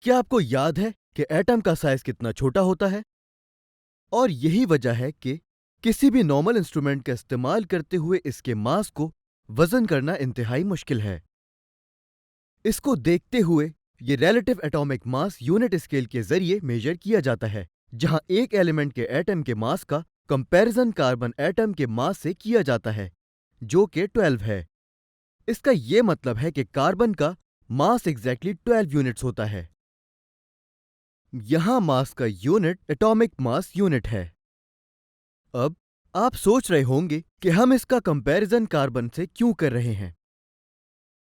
क्या आपको याद है कि एटम का साइज कितना छोटा होता है? और यही वजह है कि किसी भी नॉर्मल इंस्ट्रूमेंट का इस्तेमाल करते हुए इसके मास को वजन करना इंतहाई मुश्किल है। इसको देखते हुए ये relative atomic mass unit scale के जरिए मेजर किया जाता है, जहां एक एलिमेंट के एटम के मास का कंपैरिजन कार्बन एटम के मास से किया जाता है, जो कि 12 है। इसका ये मतलब है कि कार्बन का मास एग्जैक्टली 12 यूनिट्स होता है। यहां मास का यूनिट एटॉमिक मास यूनिट है। अब आप सोच रहे होंगे कि हम इसका कंपैरिजन कार्बन से क्यों कर रहे हैं।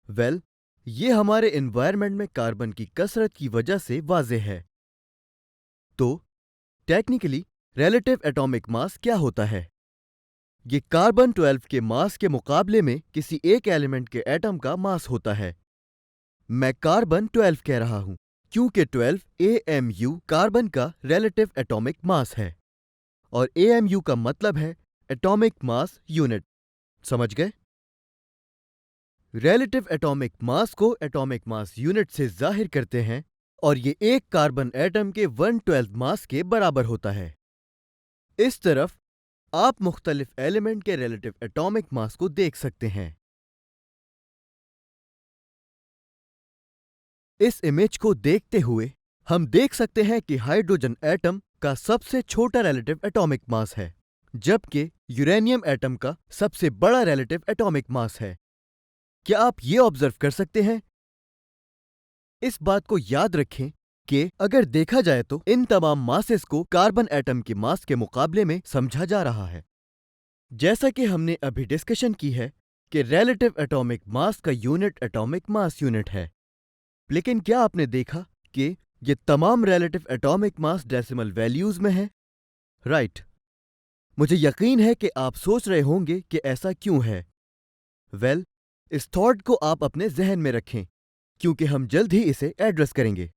वेल, ये हमारे एनवायरनमेंट में कार्बन की कसरत की वजह से वाज़ेह है। तो टेक्निकली रिलेटिव एटॉमिक मास क्या होता है? ये कार्बन 12 के मास के मुकाबले में किसी एक एलिमेंट के एटम का मास होता है। मैं कार्बन 12 कह रहा हूं क्योंकि 12 AMU कार्बन का रिलेटिव एटॉमिक मास है और AMU का मतलब है एटॉमिक मास यूनिट। समझ गए? रिलेटिव एटॉमिक मास को एटॉमिक मास यूनिट से जाहिर करते हैं और ये एक कार्बन एटम के 1/12 मास के बराबर होता है। इस तरफ आप मुख्तलिफ एलिमेंट के रिलेटिव एटॉमिक मास को देख सकते हैं। इस इमेज को देखते हुए हम देख सकते हैं कि हाइड्रोजन एटम का सबसे छोटा रिलेटिव एटॉमिक मास है, जबकि यूरेनियम एटम का सबसे बड़ा रिलेटिव एटॉमिक मास है। क्या आप ये ऑब्जर्व कर सकते हैं? इस बात को याद रखें कि अगर देखा जाए तो इन तमाम मासेस को कार्बन एटम के मास के मुकाबले में समझा जा रहा है। जैसा कि हमने अभी डिस्कशन की है कि रिलेटिव एटॉमिक मास का यूनिट एटॉमिक मास यूनिट है, लेकिन क्या आपने देखा कि ये तमाम relative atomic mass decimal values में है? राइट। मुझे यकीन है कि आप सोच रहे होंगे कि ऐसा क्यों है। वेल, इस थॉट को आप अपने जहन में रखें क्योंकि हम जल्द ही इसे एड्रेस करेंगे।